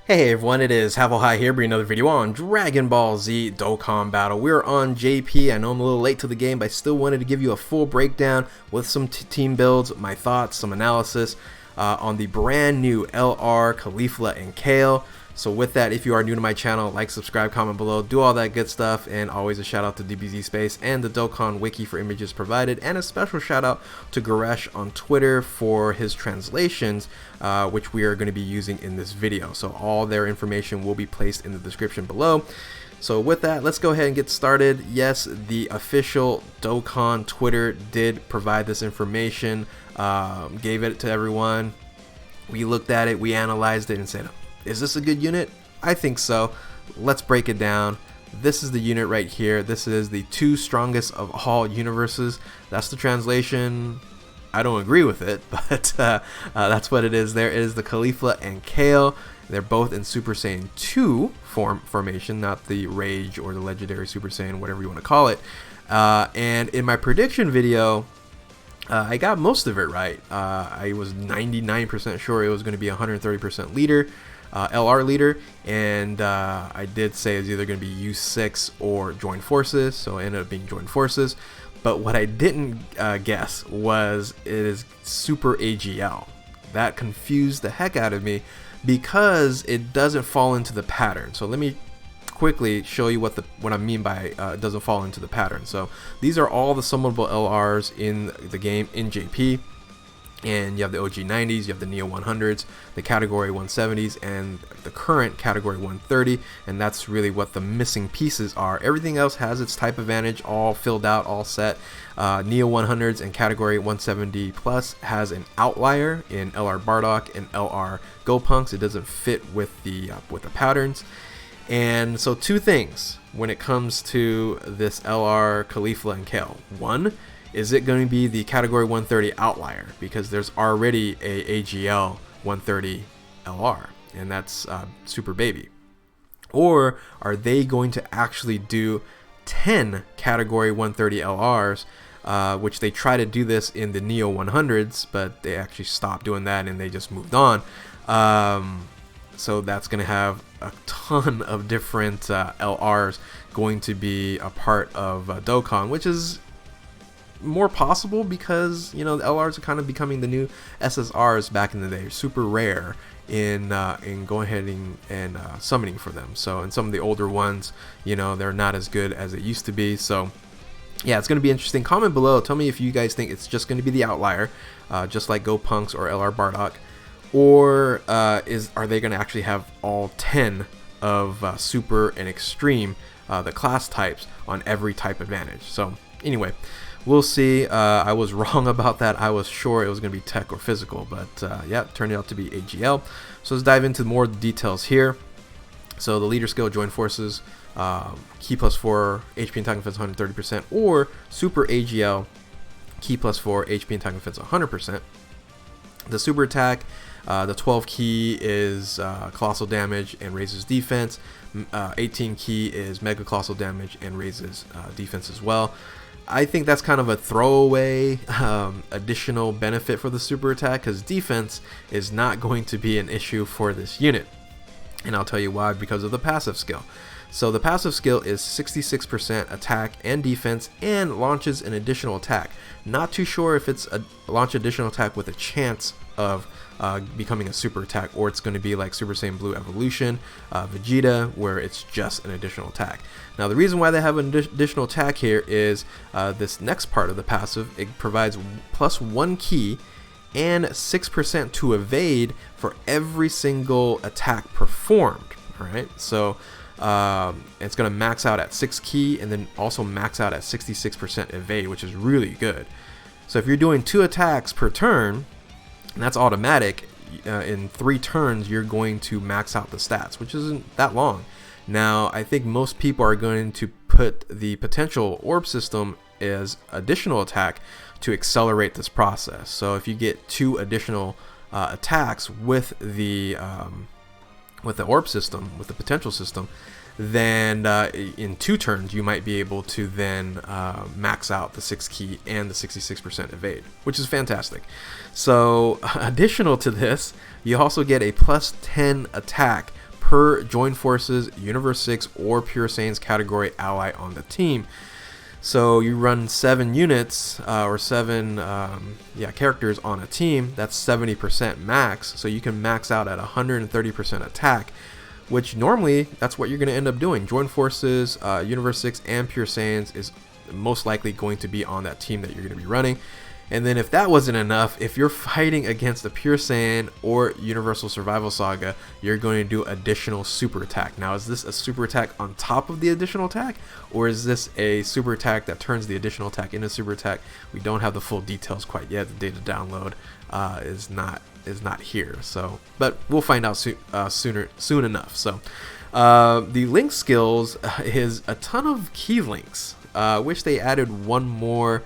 Hey everyone, it is Havel High here, bringing another video on Dragon Ball Z Dokkan Battle. We're on JP. I know I'm a little late to the game, but I still wanted to give you a full breakdown with some team builds, my thoughts, some analysis on the brand new LR, Caulifla and Kale. So with that, if you are new to my channel, like, subscribe, comment below, do all that good stuff, and always a shout out to DBZ Space and the Dokkan Wiki for images provided, and a special shout out to Goresh on Twitter for his translations, which we are going to be using in this video. So all their information will be placed in the description below. So with that, let's go ahead and get started. Yes, the official Dokkan Twitter did provide this information, gave it to everyone. We looked at it, we analyzed it, and said, is this a good unit? I think so. Let's break it down. This is the unit right here. This is the two strongest of all universes. That's the translation. I don't agree with it, but that's what it is. There is the Caulifla and Kale. They're both in Super Saiyan 2 formation, not the Rage or the Legendary Super Saiyan, whatever you want to call it. And in my prediction video, I got most of it right. I was 99% sure it was going to be 130% leader. LR leader, and I did say it's either going to be U6 or Join Forces, so it ended up being Join Forces. But what I didn't guess was it is Super AGL. That confused the heck out of me because it doesn't fall into the pattern. So let me quickly show you what I mean by it doesn't fall into the pattern. So these are all the summonable LRs in the game in JP. And you have the OG 90s, you have the Neo 100s, the Category 170s, and the current Category 130, and that's really what the missing pieces are. Everything else has its type advantage, all filled out, all set. Neo 100s and Category 170 Plus has an outlier in LR Bardock and LR Gopunks. It doesn't fit with the patterns. And so two things when it comes to this LR, Caulifla, and Kale. One, is it going to be the Category 130 outlier? Because there's already a AGL 130 LR, and that's Super Baby. Or are they going to actually do 10 Category 130 LRs, which they try to do this in the Neo 100s, but they actually stopped doing that and they just moved on. So that's going to have a ton of different LRs going to be a part of Dokkan, which is more possible because, you know, the LRs are kind of becoming the new SSRs back in the day. Super rare in going ahead and summoning for them. So in some of the older ones, you know, they're not as good as it used to be. So yeah, it's going to be interesting. Comment below, tell me if you guys think it's just going to be the outlier, just like Gopunks or LR Bardock, or are they going to actually have all 10 of Super and Extreme, the class types, on every type advantage? So anyway, we'll see. I was wrong about that. I was sure it was going to be tech or physical, but yeah, it turned out to be AGL. So let's dive into more details here. So the leader skill, Join Forces, Key +4, HP and attack defense 130%, or Super AGL, Key +4, HP and attack defense 100%. The super attack, the 12 key is colossal damage and raises defense. 18 key is mega colossal damage and raises defense as well. I think that's kind of a throwaway additional benefit for the super attack, because defense is not going to be an issue for this unit. And I'll tell you why, because of the passive skill. So the passive skill is 66% attack and defense and launches an additional attack. Not too sure if it's a launch additional attack with a chance of becoming a super attack, or it's going to be like Super Saiyan Blue Evolution, Vegeta, where it's just an additional attack. Now the reason why they have an additional attack here is this next part of the passive. It provides +1 key and 6% to evade for every single attack performed. Alright, so it's going to max out at 6 key and then also max out at 66% evade, which is really good. So if you're doing 2 attacks per turn, and that's automatic, in 3 turns you're going to max out the stats, which isn't that long. Now I think most people are going to put the potential orb system as additional attack to accelerate this process. So if you get 2 additional attacks with the orb system, with the potential system, then in 2 turns you might be able to then max out the 6 key and the 66% evade, which is fantastic. So additional to this, you also get a +10 attack per Join Forces, Universe 6, or Pure Saiyans category ally on the team. So you run 7 units or 7 characters on a team. That's 70% max. So you can max out at 130% attack, which normally that's what you're going to end up doing. Join Forces, Universe 6, and Pure Saiyans is most likely going to be on that team that you're going to be running. And then if that wasn't enough, if you're fighting against a Pure Saiyan or Universal Survival Saga, you're going to do additional super attack. Now, is this a super attack on top of the additional attack, or is this a super attack that turns the additional attack into super attack? We don't have the full details quite yet. The data download is not here. So, but we'll find out soon enough. So, the link skills is a ton of key links. Wish they added one more.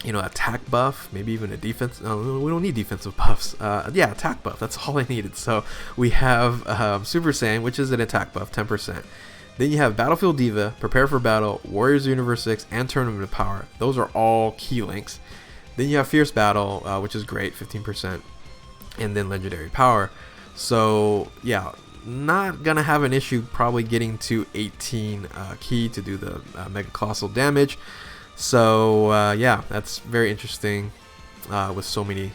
Attack buff, maybe even a defense. No, we don't need defensive buffs. Yeah, attack buff. That's all I needed. So we have Super Saiyan, which is an attack buff, 10%. Then you have Battlefield Diva, Prepare for Battle, Warriors Universe 6, and Tournament of Power. Those are all key links. Then you have Fierce Battle, which is great, 15%, and then Legendary Power. So yeah, not gonna have an issue probably getting to 18 key to do the Mega Colossal damage. So yeah, that's very interesting with so many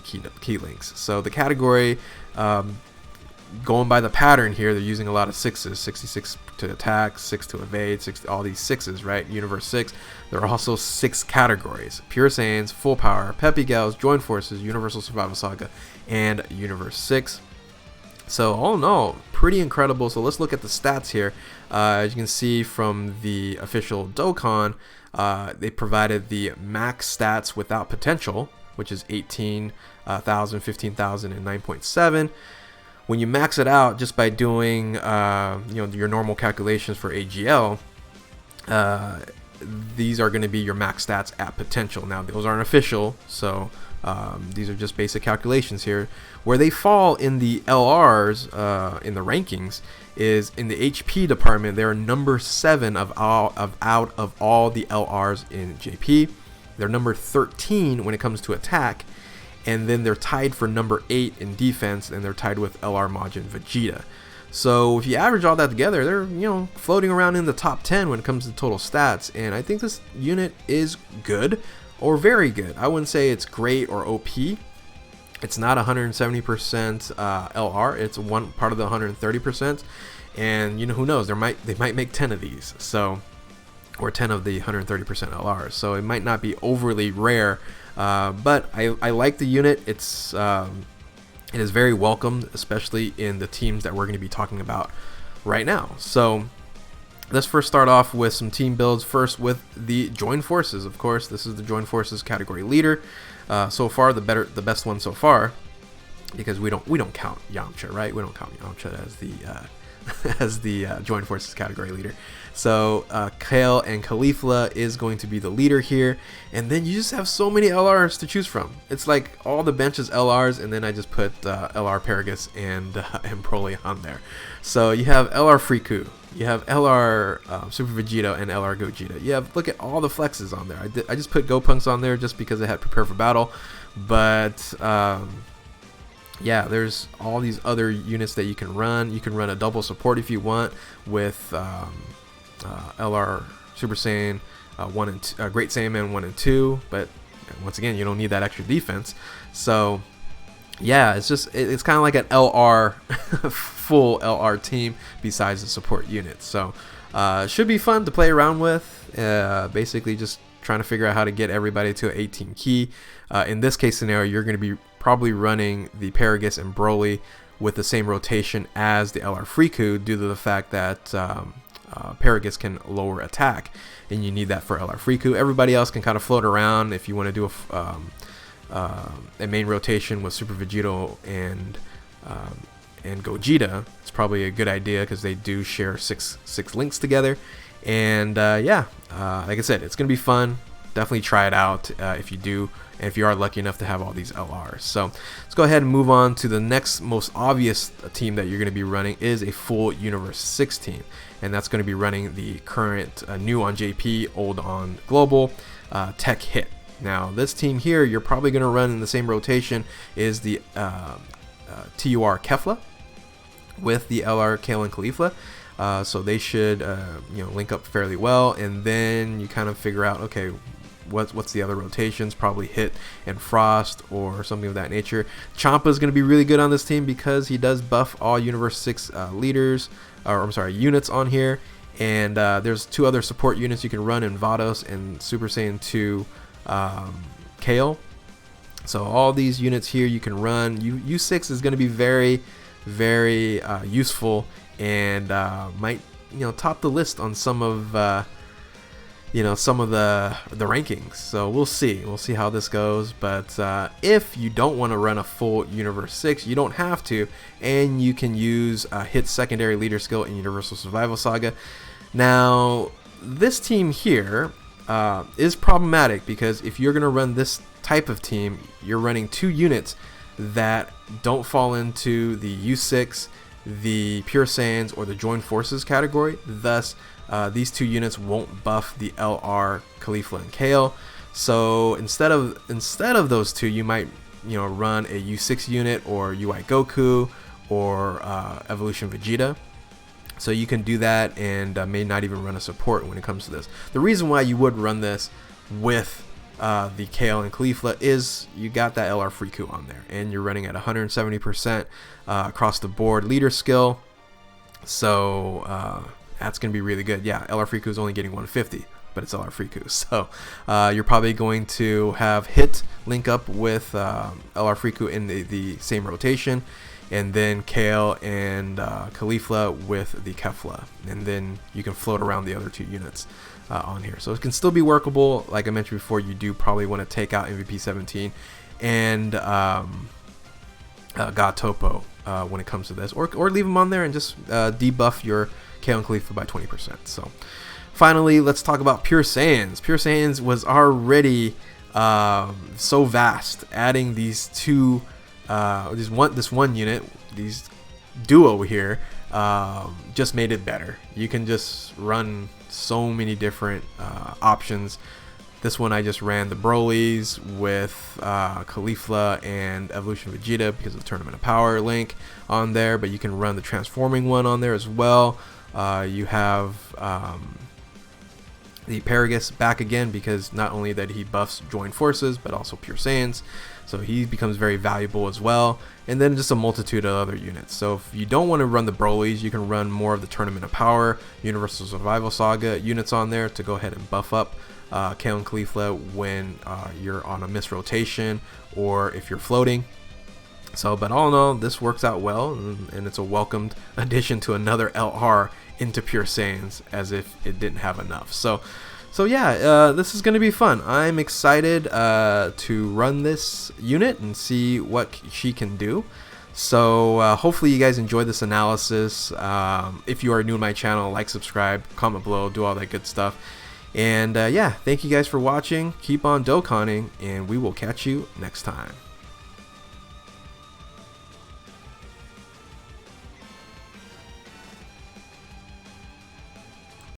key links. So the category, going by the pattern here, they're using a lot of 6s, 66 to attack, 6 to evade, 6, all these 6s, right? Universe 6. There are also 6 categories: Pure Saiyans, Full Power, Peppy Gals, Join Forces, Universal Survival Saga, and Universe 6. So all in all, pretty incredible. So let's look at the stats here. As you can see from the official Dokkan, they provided the max stats without potential, which is 18,000, 15,000, and 9.7. When you max it out just by doing your normal calculations for AGL, these are going to be your max stats at potential. Now those aren't official, so these are just basic calculations here. Where they fall in the LRs in the rankings is in the HP department. They're number 7 out of all the LRs in JP. They're number 13 when it comes to attack, and then they're tied for number 8 in defense, and they're tied with LR Majin Vegeta. So if you average all that together, they're floating around in the top 10 when it comes to total stats. And I think this unit is good or very good. I wouldn't say it's great or OP. It's not 170% LR. It's one part of the 130%. And who knows? They might make 10 of these. So, or 10 of the 130% LRs. So it might not be overly rare. But I like the unit. It is very welcome, especially in the teams that we're going to be talking about right now. So let's first start off with some team builds. First with the Join Forces. Of course, this is the Join Forces category leader. So far, the best one so far, because we don't count Yamcha, right? We don't count Yamcha as the as the Join Forces category leader. So Kale and Caulifla is going to be the leader here, and then you just have so many LRs to choose from. It's like all the benches LRs, and then I just put LR Paragus and Broly on there. So you have LR Friku, you have LR Super Vegeta, and LR Gogeta. You have, look at all the flexes on there. I just put Gopunks on there just because I had Prepare for Battle, but yeah, there's all these other units that you can run. You can run a double support if you want with LR Super Saiyan 1 and 2, Great Saiyaman 1 and 2, but once again, you don't need that extra defense. So yeah, it's kind of like an LR full LR team besides the support units. So should be fun to play around with. Basically just trying to figure out how to get everybody to an 18 key. In this case scenario, you're going to be probably running the Paragus and Broly with the same rotation as the LR Friku, due to the fact that Paragus can lower attack, and you need that for LR Friku. Everybody else can kind of float around. If you want to do a main rotation with Super Vegeta and Gogeta, it's probably a good idea because they do share six links together. And yeah, like I said, it's gonna be fun. Definitely try it out if you do, and if you are lucky enough to have all these LRs. So let's go ahead and move on to the next most obvious team that you're going to be running is a full Universe 6 team, and that's going to be running the current new on JP, old on Global, Tech Hit. Now this team here, you're probably going to run in the same rotation is the TUR Caulifla with the LR Kale and Caulifla. So they should link up fairly well, and then you kind of figure out, okay, what's the other rotations? Probably Hit and Frost or something of that nature. Champa is going to be really good on this team because he does buff all Universe 6 units on here. And there's 2 other support units you can run in Vados and Super Saiyan 2 Kale. So all these units here you can run. U6 is going to be very, very useful, and might top the list on some of the rankings. So we'll see how this goes. But if you don't want to run a full Universe 6, you don't have to, and you can use Hit's secondary leader skill in Universal Survival Saga. Now this team here is problematic, because if you're going to run this type of team, you're running 2 units that don't fall into the U6, the Pure Saiyans, or the Joined Forces category. Thus, these 2 units won't buff the LR Caulifla and Kale. So instead of those 2, you might run a U6 unit, or UI Goku, or Evolution Vegeta. So you can do that, and may not even run a support when it comes to this. The reason why you would run this with the Kale and Caulifla is you got that LR Freeku on there, and you're running at 170% across the board leader skill. So that's going to be really good. Yeah, LR Freeku is only getting 150, but it's LR Freeku. So you're probably going to have Hit link up with LR Freeku in the same rotation, and then Kale and Caulifla with the Kefla, and then you can float around the other 2 units on here. So it can still be workable. Like I mentioned before, you do probably want to take out MVP 17 and God Topo when it comes to this, or leave them on there and just debuff your Kale and Caulifla by 20%. So finally, let's talk about Pure Saiyans. Pure Saiyans was already so vast. Adding these 2 this one unit, these duo here, just made it better. You can just run so many different options. This one I just ran the Brolys with Caulifla and Evolution Vegeta because of the Tournament of Power link on there, but you can run the transforming one on there as well. You have the Paragus back again, because not only that he buffs Joined Forces, but also Pure Saiyans, so he becomes very valuable as well. And then just a multitude of other units. So if you don't want to run the Brolys, you can run more of the Tournament of Power, Universal Survival Saga units on there to go ahead and buff up Kale and Caulifla when you're on a missed rotation, or if you're floating. So, but all in all, this works out well, and it's a welcomed addition to another LR into Pure Saiyans, as if it didn't have enough. So yeah, this is going to be fun. I'm excited to run this unit and see what she can do. So hopefully you guys enjoyed this analysis. If you are new to my channel, like, subscribe, comment below, do all that good stuff. And yeah, thank you guys for watching. Keep on Dokkaning, and we will catch you next time.